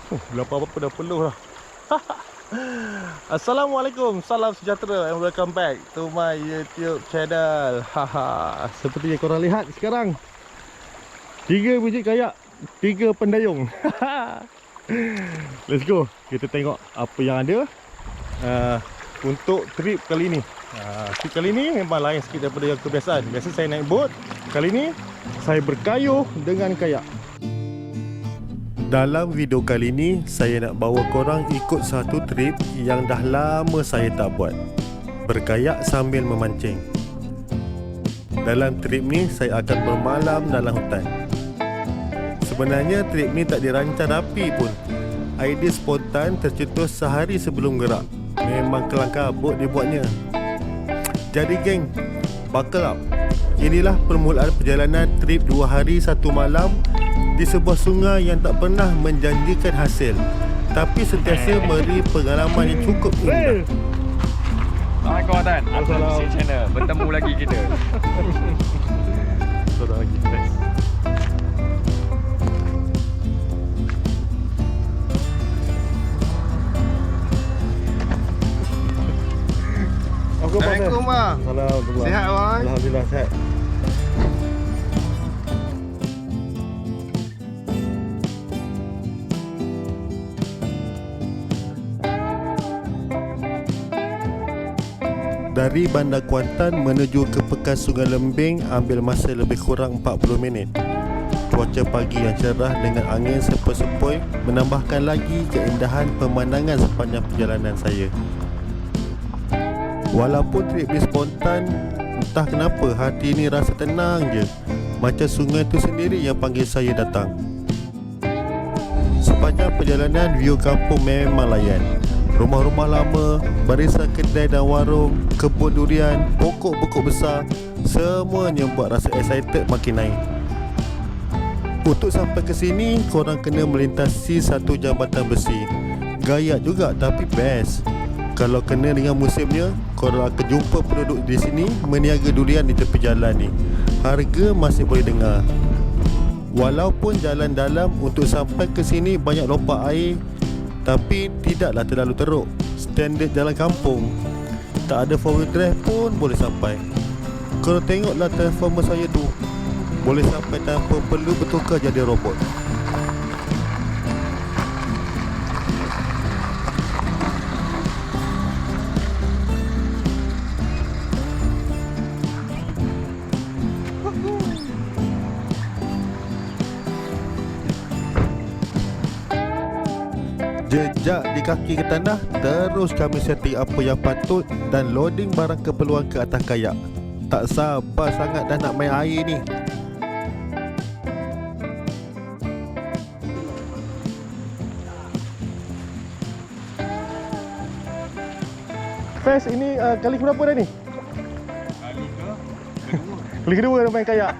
Lapar apa dah peluh lah. Assalamualaikum, salam sejahtera and welcome back to my YouTube channel. Haha, seperti yang korang lihat sekarang, 3 biji kayak, 3 pendayung. Let's go, kita tengok apa yang ada untuk trip kali ni. Trip kali ni memang lain sikit daripada yang kebiasaan. Biasa saya naik boat, kali ni saya berkayuh dengan kayak. Dalam video kali ni, saya nak bawa korang ikut satu trip yang dah lama saya tak buat. Berkayak sambil memancing. Dalam trip ni, saya akan bermalam dalam hutan. Sebenarnya trip ni tak dirancang rapi pun. Idea spontan tercetus sehari sebelum gerak. Memang kelang kabut dibuatnya. Jadi geng, buckle up. Inilah permulaan perjalanan trip 2 hari 1 malam di sebuah sungai yang tak pernah menjanjikan hasil, tapi sentiasa memberi pengalaman yang cukup indah. Assalamualaikum Tan, Assalamualaikum channel. Bertemu lagi kita. Sudah lagi best. Assalamualaikum bang. Alhamdulillah. Sihat bang? Alhamdulillah sihat. Dari Bandar Kuantan menuju ke Pekan Sungai Lembing ambil masa lebih kurang 40 minit. Cuaca pagi yang cerah dengan angin sepoi-sepoi menambahkan lagi keindahan pemandangan sepanjang perjalanan saya. Walaupun trip ni spontan, entah kenapa hati ni rasa tenang je. Macam sungai tu sendiri yang panggil saya datang. Sepanjang perjalanan view kampung memang layan. Rumah-rumah lama, barisan kedai dan warung, kebun durian, pokok-pokok besar, semuanya buat rasa excited makin naik. Untuk sampai ke sini, korang kena melintasi satu jambatan besi. Gayat juga tapi best. Kalau kena dengan musimnya, korang akan jumpa penduduk di sini meniaga durian di tepi jalan ni. Harga masih boleh dengar. Walaupun jalan dalam, untuk sampai ke sini banyak lompat air, tapi tidaklah terlalu teruk. Standard jalan kampung. Tak ada 4-wheel drive pun boleh sampai. Korang tengoklah transformer saya tu, boleh sampai tanpa perlu bertukar jadi robot. Jejak di kaki ke tanah, terus kami setting apa yang patut dan loading barang keperluan ke atas kayak. Tak sabar sangat dah nak main air ni. Fes ini kali berapa dah ni? Kali kedua dah main kayak.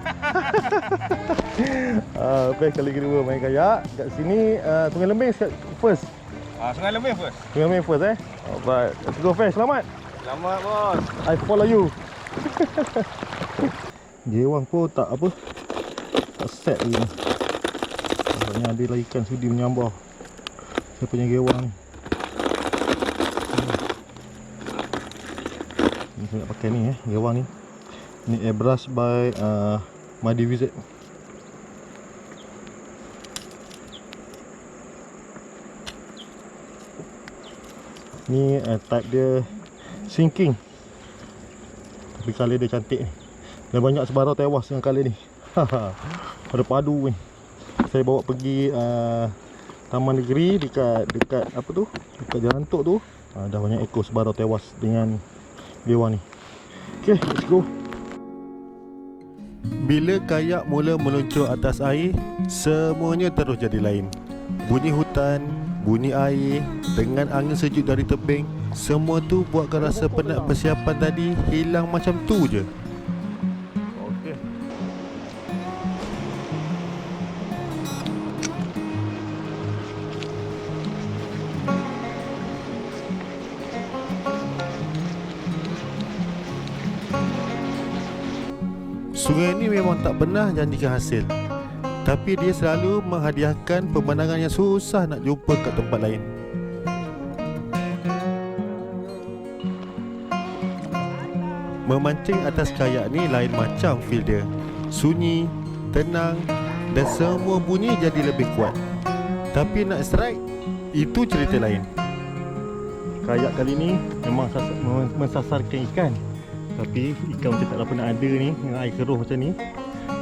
Fes kali kedua main kayak. Kat sini Sungai Lembing first. Sungai Lembing first. Sungai Lembing first Alright, let's go Fes, selamat. Selamat bos. I follow you. Gewang pun tak apa, tak set lagi ni. Agaknya ada lah ikan sudi menyambar. Saya punya gewang ni. Ni saya nak pakai ni gewang ni. Ni airbrush by Madi VZ. Ni type dia sinking, tapi color dia cantik ni. Dan banyak sebarau tewas dengan color ni. Ada padu ni. Saya bawa pergi taman negeri dekat apa tu, dekat Jalan Tok tu. Dah banyak ekor sebarau tewas dengan gewang ni. Okay, let's go. Bila kayak mula meluncur atas air, semuanya terus jadi lain. Bunyi hutan, bunyi air, dengan angin sejuk dari tebing, semua tu buatkan rasa penat persiapan tadi hilang macam tu je. Okey. Sungai ni memang tak pernah janjikan hasil, Tapi dia selalu menghadiahkan pemandangan yang susah nak jumpa kat tempat lain. Memancing atas kayak ni lain macam feel dia. Sunyi, tenang dan semua bunyi jadi lebih kuat. Tapi nak strike, itu cerita lain. Kayak kali ni memang mensasarkan ikan. Tapi ikan macam tak pernah ada ni, dengan air keruh macam ni.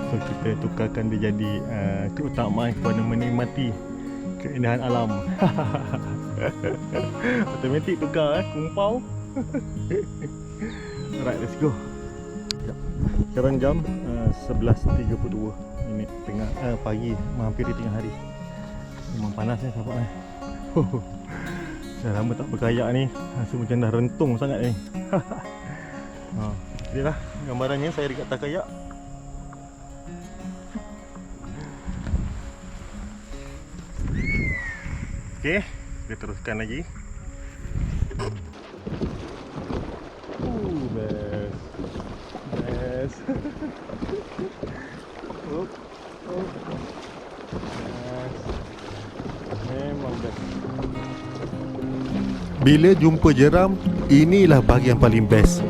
So kita tukarkan dia jadi keutamaan kepada menikmati keindahan alam. Automatik tukar kumpau. Alright, let's go. Sekarang jam 11.32 minit tengah pagi, hampir di tengah hari. Memang panas ni sahabat ni. Dah lama tak berkayak ni, rasa macam dah rentung sangat ni. Inilah gambarannya saya dekat atas kayak. Okey, kita teruskan lagi. Best. Memang best. Bila jumpa jeram, inilah bahagian paling best.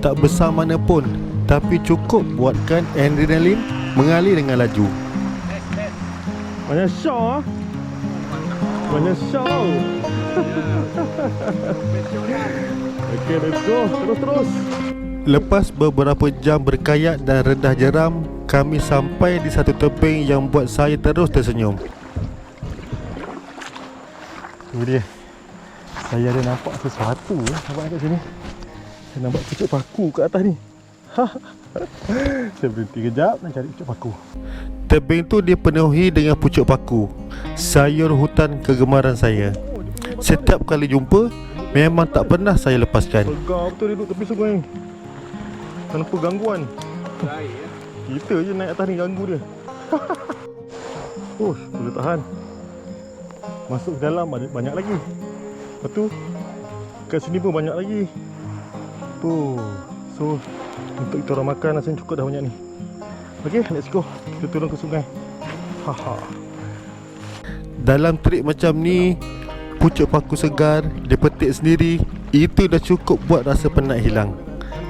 Tak besar mana pun, tapi cukup buatkan adrenalin mengalir dengan laju. Banyak show ah. Banyak show. Okay, let's go. Terus. Lepas beberapa jam berkayak dan redah jeram, kami sampai di satu tebing yang buat saya terus tersenyum. Tu dia. Saya ada nampak sesuatu nampak kat sini. Saya nampak pucuk paku kat atas ni. Saya berhenti kejap nak cari pucuk paku. Tebing tu dipenuhi dengan pucuk paku, sayur hutan kegemaran saya. Setiap kali jumpa, memang tak pernah saya lepaskan. Pegang betul dia duduk tepi sungai ni. Tanpa gangguan. Kita je naik atas ni ganggu dia. Boleh tahan. Masuk ke dalam ada banyak lagi. Lepas tu kat sini pun banyak lagi. So untuk kita orang makan rasanya cukup dah banyak ni. Okay, let's go. Kita turun ke sungai. Dalam trip macam ni, pucuk paku segar dipetik sendiri, itu dah cukup buat rasa penat hilang.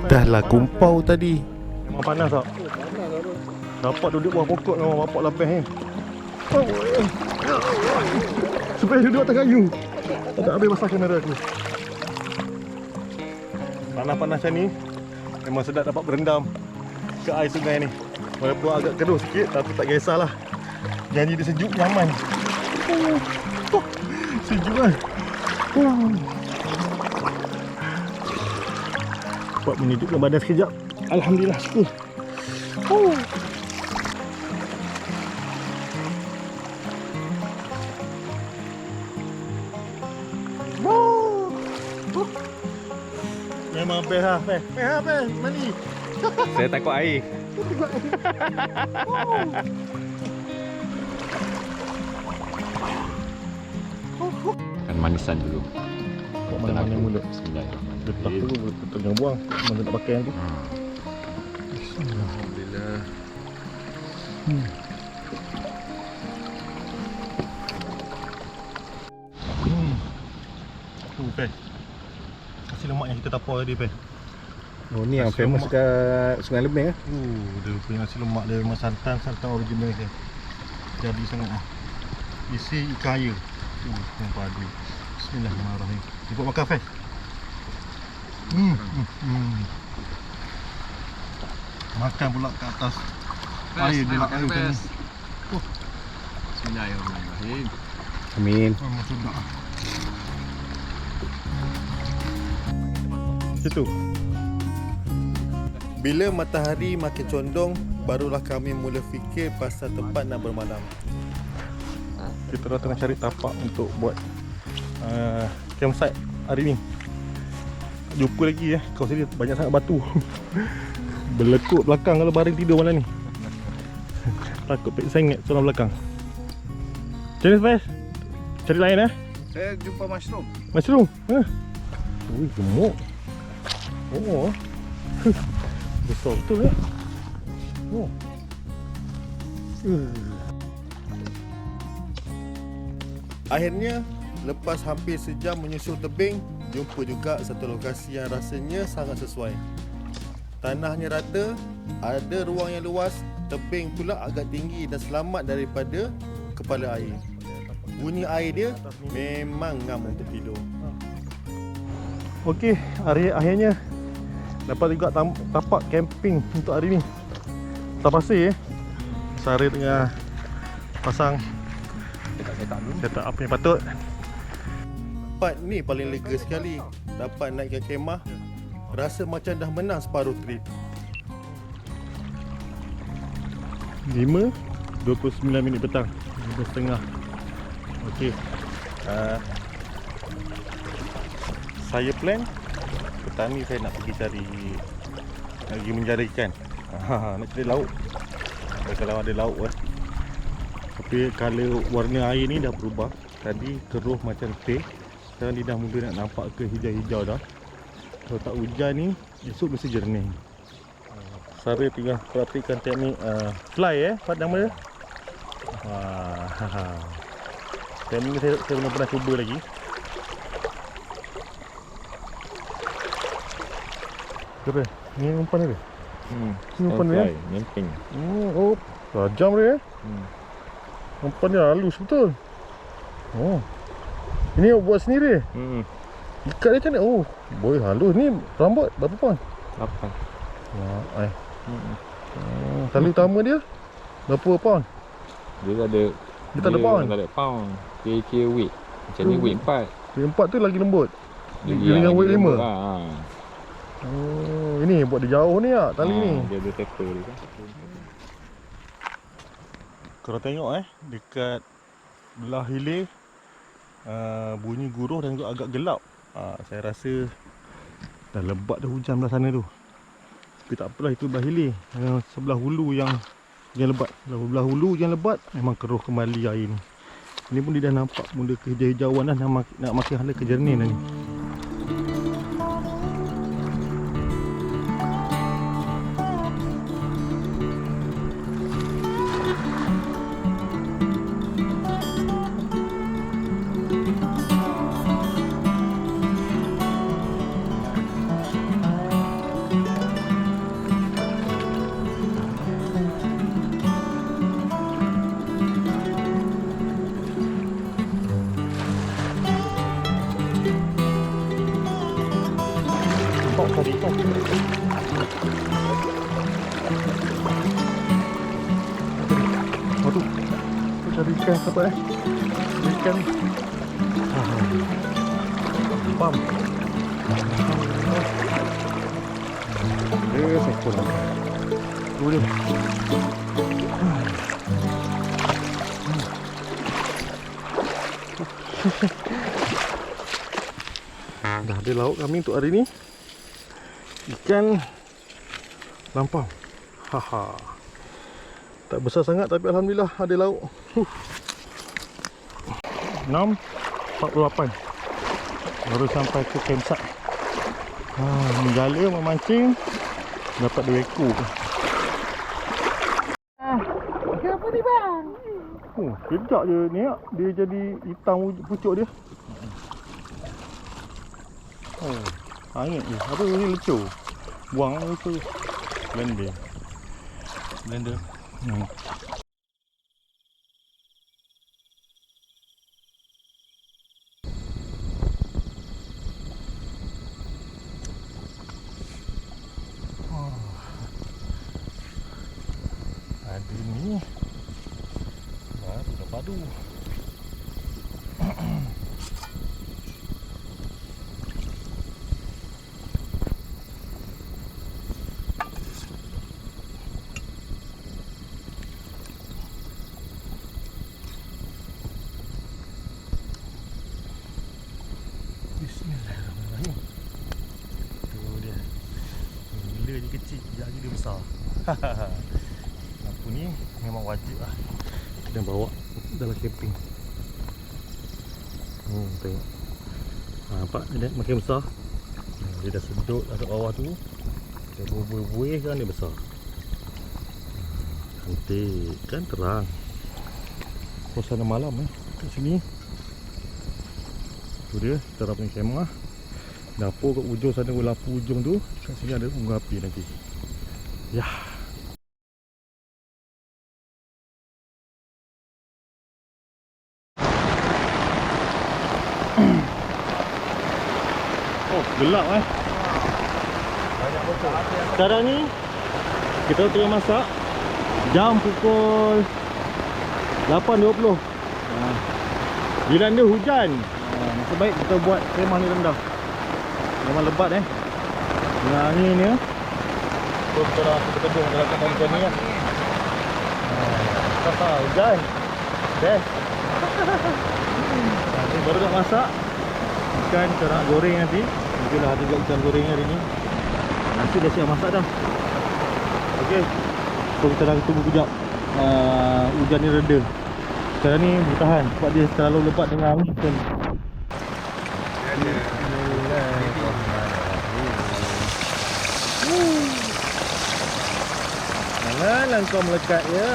Dah lah kumpau tadi. Memang panas tak? Dapat duduk bawah pokok memang bapak lapis ni. Supaya duduk atas kayu. Tak habis basah kamera aku. Panas-panas macam ni memang sedap dapat berendam ke air sungai ni. Walaupun agak keruh sikit, tapi tak kisahlah. Janji dia sejuk, nyaman. Sejuk kan? Buat menyejukkan badan sekejap. Alhamdulillah, syukur. Memang best lah, best. Mani. Saya takut air. Kan manisan dulu. Buat mana-mana mulut. Bismillahirrahmanirrahim. Letak tu, betul jangan buang. Mana nak pakai nanti. Alhamdulillah. Tu, Peh. Nasi lemak yang kita tapau tadi, Peh. Oh, ni yang famous kat Sungai Lebeng eh. Dia punya nasi lemak dia memang santan original dia. Jadi sangat lah. Isi ikan air. Yang padu. Bismillahirrahmanirrahim. Dia buat makan, Peh. Makan pula kat atas air dia nak air macam ni. Bismillahirrahmanirrahim. Amin. Memang sedap. Situ. Bila matahari makin condong, barulah kami mula fikir pasal tempat nak bermalam. Kita dah tengah cari tapak untuk buat campsite hari ni. Jumpa lagi kau sini banyak sangat batu. Berlekuk belakang kalau baring tidur malam ni. Takut pek sengit seorang belakang. Macam mana, Faiz? Cari lain Saya jumpa mushroom. Mushroom? Ui, gemuk. Oh. Besar betul . Akhirnya, lepas hampir sejam menyusul tebing, jumpa juga satu lokasi yang rasanya sangat sesuai. Tanahnya rata, ada ruang yang luas, tebing pula agak tinggi dan selamat daripada kepala air. Bunyi air dia memang ngam untuk tidur. Okey, akhirnya dapat juga tapak camping untuk hari ni. Tak pasir Sarah tengah pasang setup apa yang patut. Tempat ni paling lega sekali. Dapat naikkan kemah, rasa macam dah menang separuh trip. 5:29 minit petang, 5:30. Okey. Saya plan petang ni saya nak pergi menjara ikan. Nak cari lauk. Kalau ada lauk Tapi kalau warna air ni dah berubah. Tadi keruh macam teh, sekarang dia dah mula nak nampak ke hijau-hijau dah. Kalau tak hujan ni, esok mesti jernih. Sarah tengah perhatikan teknik fly apa nama dia? Teknik ni saya belum pernah cuba lagi. Apa? Ni umpan dia? Ni umpan dia? Nyamping. Oh, tajam dia. Umpan dia halus betul. Oh. Ini buat sendiri. Ikat dia macam mana? Oh, boy halus ni. Rambut berapa pound? 8. Wah, tali utama dia berapa pound? Dia tak ada pound. Tak ada pound. Dia kira weight. Macam ni weight 4. Weight 4 tu lagi lembut. Dengan weight 5. Oh, ini buat dia jauh ni tak tali ni. Dia ada taper dia kan. Korang tengok dekat belah hilir bunyi guruh dan juga agak gelap. Saya rasa dah lebat dah hujan belah sana tu. Tapi tak apalah, itu belah hilir. Sebelah hulu yang lebat. Belah hulu yang lebat memang keruh kembali air ni. Ini pun dia dah nampak mula kehijau-hijauan dah, nak makin hala ke jernih dah ni. Tadi tu. Waduh. Kita cari ikan apa Ikan. Pam. Dia sekor. Boleh. Dah ada lauk kami untuk hari ni. Ikan lampau. Tak besar sangat tapi alhamdulillah ada lauk. 6:48 baru sampai ke campsite. Menjala memancing dapat 2 ekor. Apa ni bang? Kejap je ni dia jadi hitam pucuk dia. Angin je. Apa ni lecur? Buang itu blender. Ada ni. Baru dah padu. Bismillahirrahmanirrahim. Tu dia. Bila dia kecil, sekejap lagi dia besar. Lampu ni memang wajib lah kita bawa dalam camping. Tengok. Nampak dia makin besar. Dia dah sedut dekat bawah tu. Dia buih-buih kan dia besar. Cantik kan, terang. Suasana malam kat sini Tu dia, kita orang punya kemah. Dapur kat ujung sana, lampu ujung tu. Kat sini ada unggun api nanti. Ya. Oh, gelap Sekarang ni kita tengah masak. Jam pukul 8.20. Bila dia hujan, masa baik kita buat kemah ni rendah. Memang lebat dengan angin ni. So kita dah berteduh dalam keadaan macam ni lah. Hujan. Best. Ni baru nak masak. Ikan kita nak goreng nanti. Mungkin dah ada juga ikan goreng hari ni. Nasi dah siap masak dah. Okey. So kita dah tunggu kejap hujan ni reda. Sekarang ni bertahan sebab dia terlalu lebat dengan angin. Janganlah kau melekat ya.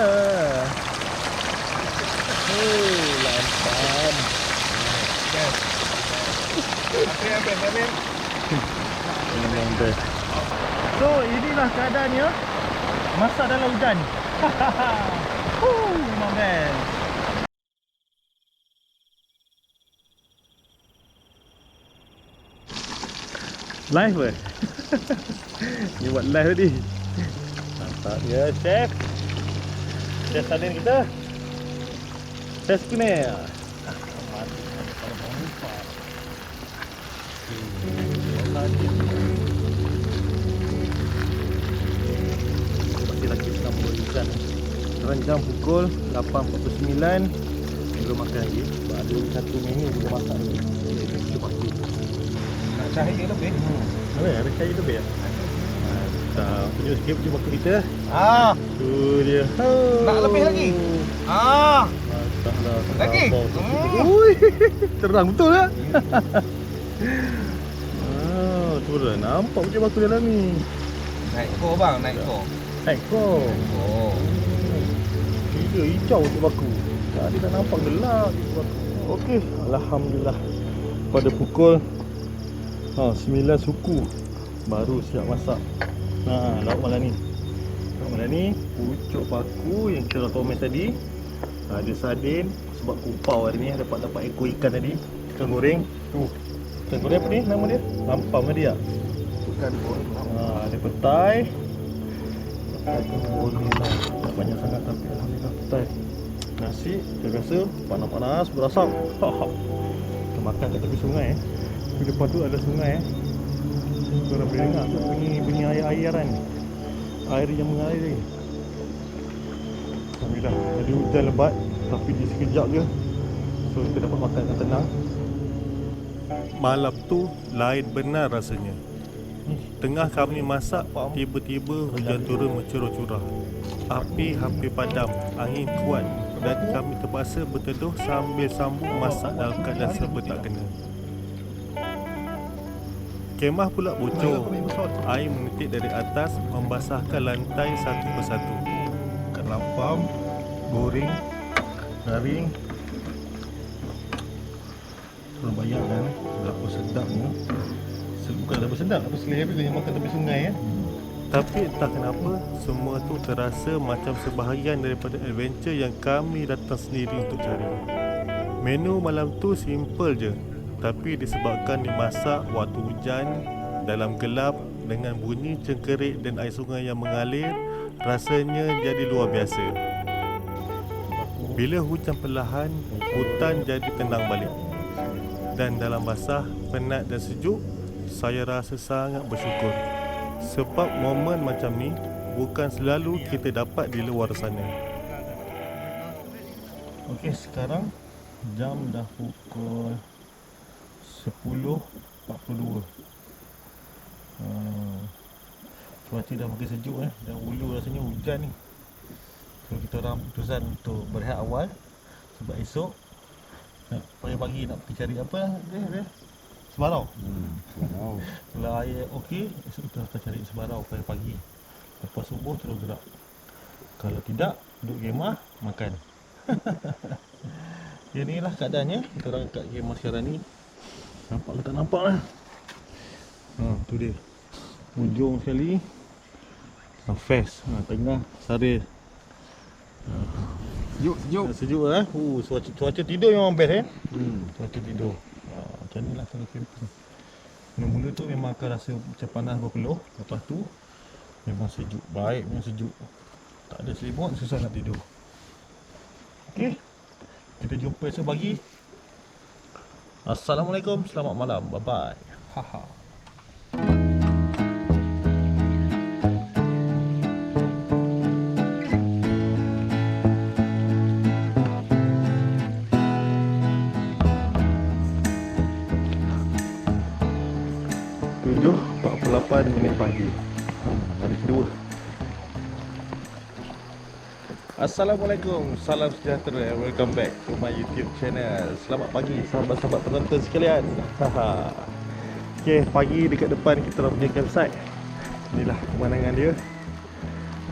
Lampam. Memang best. So inilah keadaannya masak dalam hujan. Memang best. Live ke? Ni buat live tadi. Nampak dia chef. Chef salin kita. Chef Kunel. Masih lagi selama hujan. Sekarang jam pukul 8.49. Belum makan lagi. Sebab ada satu menu belum masak lagi. Cahaya lebih. Ada cahaya lebih ya? Tak, tunjuk sikit baju baku kita. Tu dia. Nak lebih lagi? Mantaplah. Lagi? Ui, terang betul tak? Tu dah nampak baju baku dalam ni. Naik kor bang, naik kor. Naik kau. Oh. Gila hijau baju baku. Tadi dah nampak gelap baju baku. Okey, alhamdulillah. Pada pukul 9 suku baru siap masak. Lauk malam ni. Lauk malam ni pucuk paku yang kita dah tumis tadi. Ada sardin sebab kupau hari ni dapat ekor ikan tadi. Kita goreng. Ikan goreng apa ni nama dia? Lampam tadi tak? Bukan goreng. Ada petai. Tak banyak sangat tapi alhamdulillah petai. Nasi kita rasa panas-panas berasap. Kita makan kat tepi sungai Di depan tu ada sungai Korang boleh dengar tu bunyi air-airan ni. Air yang mengalir ni. Alhamdulillah. Jadi hujan lebat tapi dia sekejap je. So kita dapat makan dengan tenang. Malam tu lain benar rasanya. Tengah kami masak, tiba-tiba hujan turun mencurah-curah. Api hampir padam, angin kuat dan kami terpaksa berteduh sambil sambung masak dalam keadaan serba tak kena. Kemah pula bocor. Air menitik dari atas membasahkan lantai satu persatu. Kat lampam, goreng, garing. Korang bayangkan berapa sedapnya. Bukan berapa sedap, tapi selera dia makan tepi sungai ya. Tapi entah kenapa, semua tu terasa macam sebahagian daripada adventure yang kami datang sendiri untuk cari. Menu malam tu simple je, tapi disebabkan dimasak waktu hujan, dalam gelap, dengan bunyi cengkerik dan air sungai yang mengalir, rasanya jadi luar biasa. Bila hujan perlahan, hutan jadi tenang balik. Dan dalam basah, penat dan sejuk, saya rasa sangat bersyukur. Sebab momen macam ni bukan selalu kita dapat di luar sana. Okey, sekarang jam dah pukul 10.42. Cuaca dah makin sejuk dan hulu rasanya hujan ni. So kita orang putusan untuk berehat awal sebab esok pagi-pagi nak pergi cari apa dia? Sebarau. Kalau air okey, esok kita akan cari sebarau pagi-pagi. Lepas subuh terus gerak. Kalau tidak, duduk kemah, makan. Inilah keadaannya. Kita orang kat kemah sekarang ni. Nampak ke tak nampak lah. Tu dia. Ujung sekali. Fest. Tengah Saril. Sejuk lah. Cuaca tidur memang best Cuaca tidur. Macam ni lah kalau camping. Mula-mula tu memang akan rasa macam panas berpeluh. Lepas tu memang sejuk. Baik memang sejuk. Tak ada selimut, susah nak tidur. Okey. Kita jumpa esok pagi. Assalamualaikum, selamat malam. Bye bye. Haha. Tujuh 48 minit pagi. Hari kedua. Assalamualaikum, salam sejahtera, welcome back to my YouTube channel. Selamat pagi sahabat-sahabat penonton sekalian. Okay, pagi dekat depan kita dah punya campsite. Inilah pemandangan dia.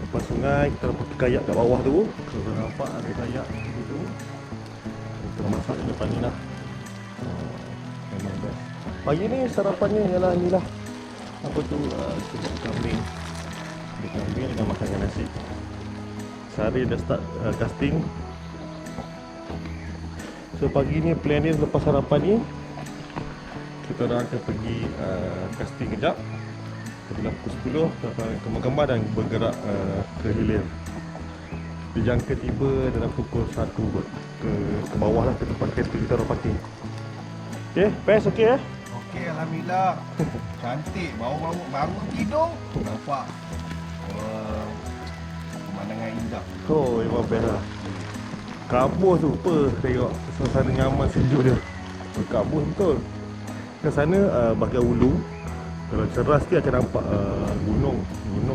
Lepas sungai, kita dah pakai kayak kat bawah tu. Kalau nampak ada kayak tu. Kita dah masak di depan ni lah. Memang best. Pagi ni sarapannya ialah inilah. Apa tu, sup kambing. Kambing dengan makan dengan nasi. Sehari dah start casting. So pagi ni plan dia lepas sarapan ni kita orang akan pergi casting kejap. Bila pukul 10 kita akan kembar-kembar dan bergerak ke hilir. Dijangka tiba dalam pukul 1 ke bawah lah, ke tempat kereta kita orang parking. Okay, best okay Okey, alhamdulillah. Cantik. Baru tidur nampak pemandangan indah. Oh, memang best lah. Kabus tu apa tengok suasana nyaman sejuk dia. Kabus betul. Ke sana bahagian hulu. Kalau cerah sikit akan nampak gunung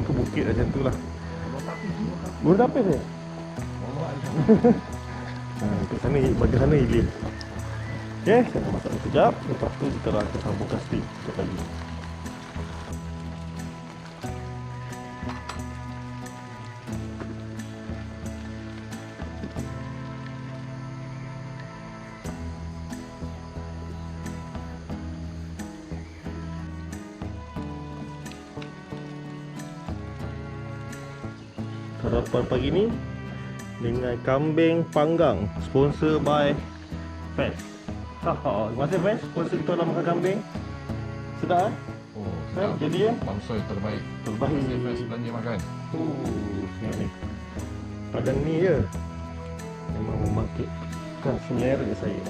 ke bukit macam tu lah. Gunung Tapis je? Kat sana, bahagian sana hilir. Okay, saya nak masak sekejap. Lepas tu kita akan sambung casting sekejap lagi. Sarapan pagi ni dengan kambing panggang, sponsor by Fest. Haha, terima kasih Fest, sponsor kita orang makan kambing. Sedap Oh, Fest, jadi bangsa yang terbaik. terbaik. Belanja makan. Siap ni. Padang ni je memang memakitkan selera saya.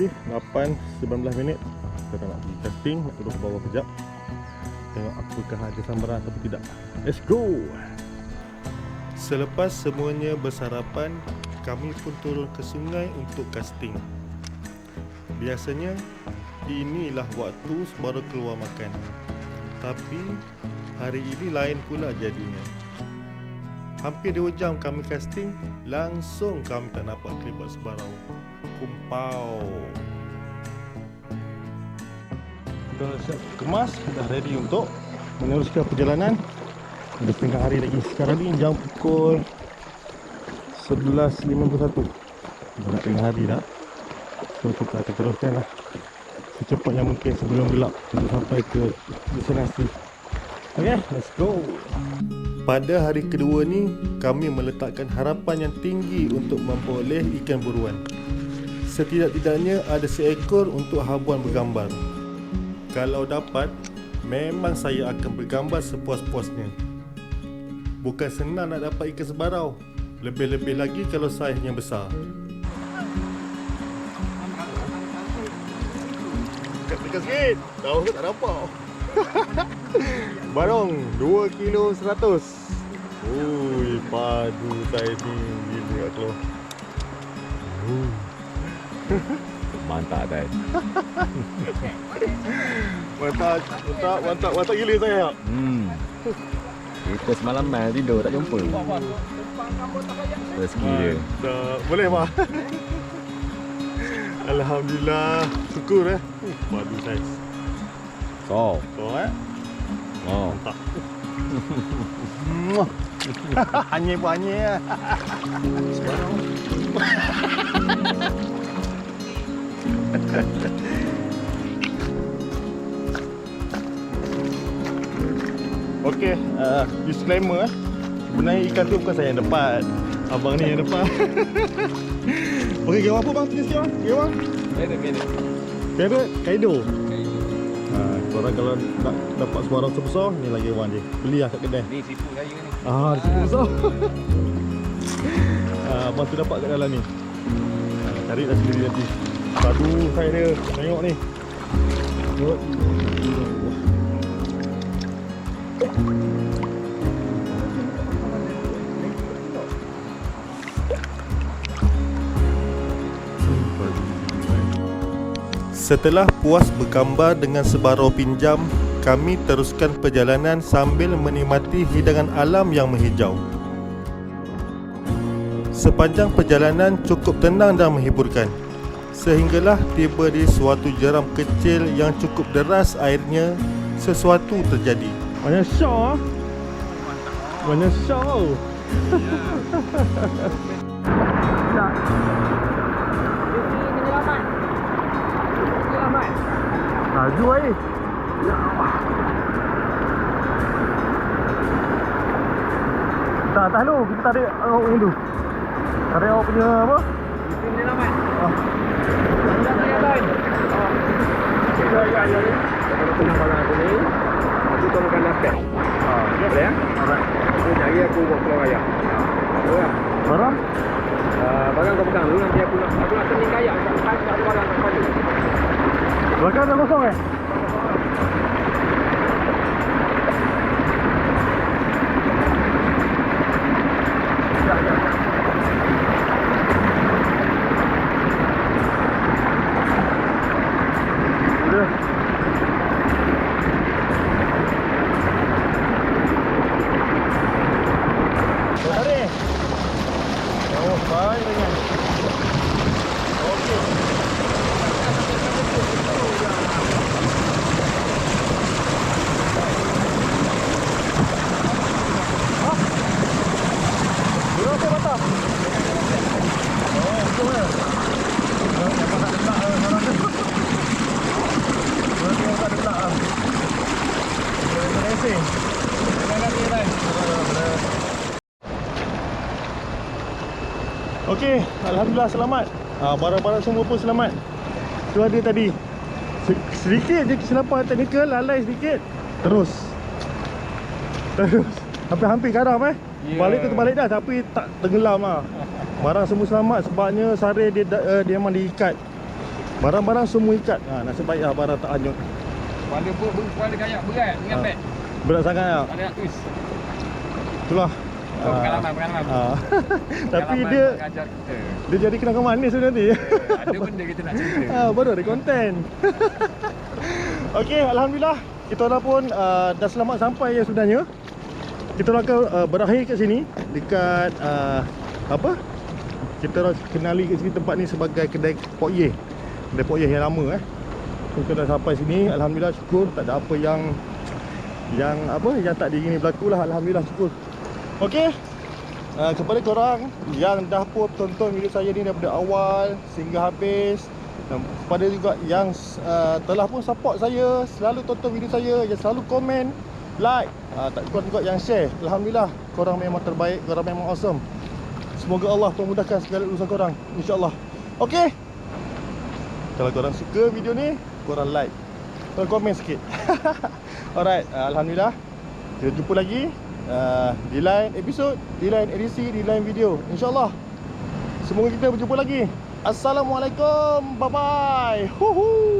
Okay, 8-19 minit kita nak pergi casting, nak turun ke bawah kejap. Tengok apakah ada sambaran atau tidak. Let's go! Selepas semuanya bersarapan, kami pun turun ke sungai untuk casting. Biasanya, inilah waktu baru keluar makan. Tapi, hari ini lain pula jadinya. Hampir 2 jam kami casting, langsung kami tak nampak kelibat sebarau. Kumpau. Kita siap kemas, dah ready untuk meneruskan perjalanan. Ada setengah hari lagi. Sekarang ni jam pukul 11.51. Dah tengah hari dah. So kita akan teruskan lah secepatnya mungkin sebelum gelap untuk sampai ke destinasi. Okay, let's go. Pada hari kedua ni, kami meletakkan harapan yang tinggi untuk memperoleh ikan buruan. Setidak-tidaknya ada seekor untuk habuan bergambar. Kalau dapat, memang saya akan bergambar sepuas-puasnya. Bukan senang nak dapat ikan sebarau. Lebih-lebih lagi kalau saiznya besar. Dekat sikit. Tahu tak nampak. Barong 2 kilo 100. Ui, padu saya ni gila keluar. Mantap Dan. Mantap gila saya. Kita semalam main tidur tak jumpa. Rezeki dia. Boleh bang? Alhamdulillah. Syukur Padu saiz. So. Oh. Mantap. Anyih pun anyih Okey, disclaimer sebenarnya ikan tu bukan saya yang dapat. Abang ni yang dapat. Okey, game apa bang tulis dia bang? Game bang? Parrot Kaido. Korang kalau nak dapat sebarang sebesar, ni lagi one je. Beli lah kat kedai. Ni sipu saya ni. Di situ besar. Abang tu dapat kat dalam ni. Cari dah sendiri nanti. Padu saya dia. Tengok ni. Tengok. Setelah puas bergambar dengan sebarau pinjam, kami teruskan perjalanan sambil menikmati hidangan alam yang menghijau. Sepanjang perjalanan cukup tenang dan menghiburkan, sehinggalah tiba di suatu jeram kecil yang cukup deras airnya, sesuatu terjadi. Banyak show. Banyak show. Laju air. Ya Allah. Tak atas dulu, kita tarik awak ni dulu. Tarik awak punya apa? Mesin dia lambat. Jangan yang lain. Ya. Kalau tengah malam aku ni, aku tolongkan laptop. Boleh ya? Alright. Aku cari aku buat keluar raya. Boleh. Barang? Barang kau pegang dulu, nanti aku nak tening kayak. Tak ada barang nak balik. Belakang dah kosong Okey, alhamdulillah selamat. Barang-barang semua pun selamat. Tu ada tadi sedikit je kesilapan teknikal, lalai sedikit. Terus hampir karam Balik tu terbalik dah tapi tak tenggelam Barang semua selamat sebabnya sari dia memang diikat. Barang-barang semua ikat. Nasib baik barang tak hanyut. Kuala kayak berat dengan beg. Berat sangat Ada nak twist. Itulah. Pengalaman. Tapi Pengalaman dia mengajar kita. dia jadi kenangan manis nanti. Ada benda kita nak cerita. Baru ada konten. Okey, alhamdulillah kita orang pun dah selamat sampai ya sebenarnya. Kita orang akan berakhir kat sini dekat kita orang kenali kat sini tempat ni sebagai kedai Pok Ye. Kedai Pok Ye yang lama Kita dah sampai sini, alhamdulillah syukur tak ada apa yang tak diingini berlaku lah, alhamdulillah syukur. Okey. Kepada korang yang dah pun tonton video saya ni daripada awal sehingga habis, dan kepada juga yang telah pun support saya, selalu tonton video saya, yang selalu komen, like, tak kurang juga yang share. Alhamdulillah, korang memang terbaik, korang memang awesome. Semoga Allah memudahkan segala urusan korang, insya-Allah. Okey. Kalau korang suka video ni, korang like, korang komen sikit. Alright, alhamdulillah. Kita jumpa lagi di lain episod, di lain edisi, di lain video, insya-Allah. Semoga kita berjumpa lagi. Assalamualaikum. Bye bye.